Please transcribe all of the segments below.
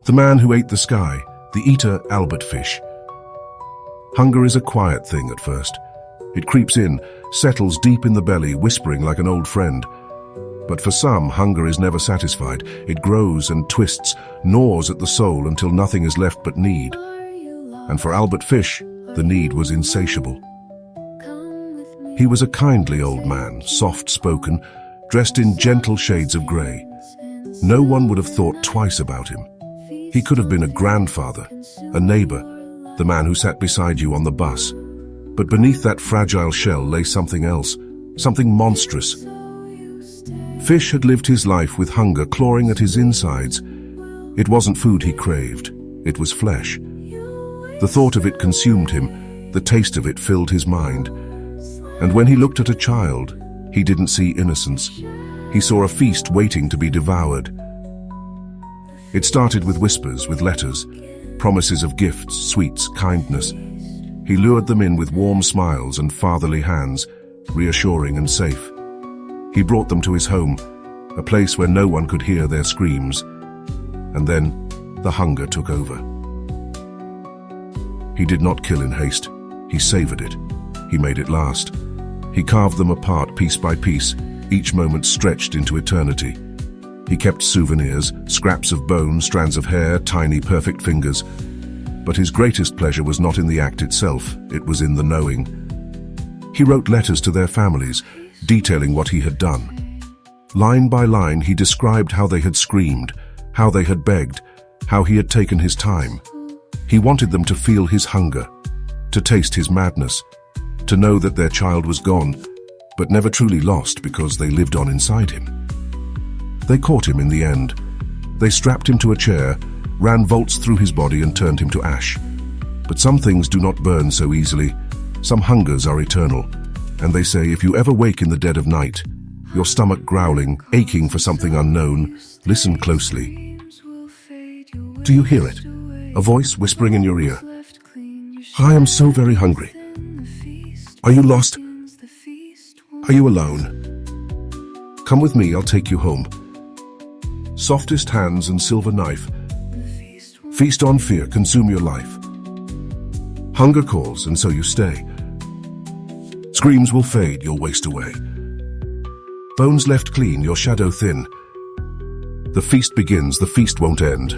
The Man Who Ate the Sky, the eater Albert Fish. Hunger is a quiet thing at first. It creeps in, settles deep in the belly, whispering like an old friend. But for some, hunger is never satisfied. It grows and twists, gnaws at the soul until nothing is left but need. And for Albert Fish, the need was insatiable. He was a kindly old man, soft-spoken, dressed in gentle shades of grey. No one would have thought twice about him. He could have been a grandfather, a neighbour, the man who sat beside you on the bus. But beneath that fragile shell lay something else, something monstrous. Fish had lived his life with hunger clawing at his insides. It wasn't food he craved, it was flesh. The thought of it consumed him, the taste of it filled his mind. And when he looked at a child, he didn't see innocence. He saw a feast waiting to be devoured. It started with whispers, with letters, promises of gifts, sweets, kindness. He lured them in with warm smiles and fatherly hands, reassuring and safe. He brought them to his home, a place where no one could hear their screams. And then, the hunger took over. He did not kill in haste. He savored it. He made it last. He carved them apart piece by piece, each moment stretched into eternity. He kept souvenirs, scraps of bone, strands of hair, tiny perfect fingers. But his greatest pleasure was not in the act itself, it was in the knowing. He wrote letters to their families, detailing what he had done. Line by line, he described how they had screamed, how they had begged, how he had taken his time. He wanted them to feel his hunger, to taste his madness, to know that their child was gone, but never truly lost because they lived on inside him. They caught him in the end. They strapped him to a chair, ran volts through his body and turned him to ash. But some things do not burn so easily. Some hungers are eternal. And they say if you ever wake in the dead of night, your stomach growling, aching for something unknown, listen closely. Do you hear it? A voice whispering in your ear. I am so very hungry. Are you lost? Are you alone? Come with me, I'll take you home. Softest hands and silver knife. Feast on fear, consume your life. Hunger calls, and so you stay. Screams will fade, you'll waste away. Bones left clean, your shadow thin. The feast begins, the feast won't end.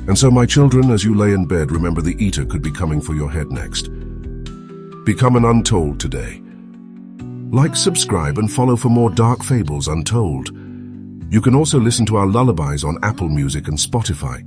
And so, my children, as you lay in bed, remember the eater could be coming for your head next. Become an untold today. Like, subscribe, and follow for more dark fables untold. You can also listen to our lullabies on Apple Music and Spotify.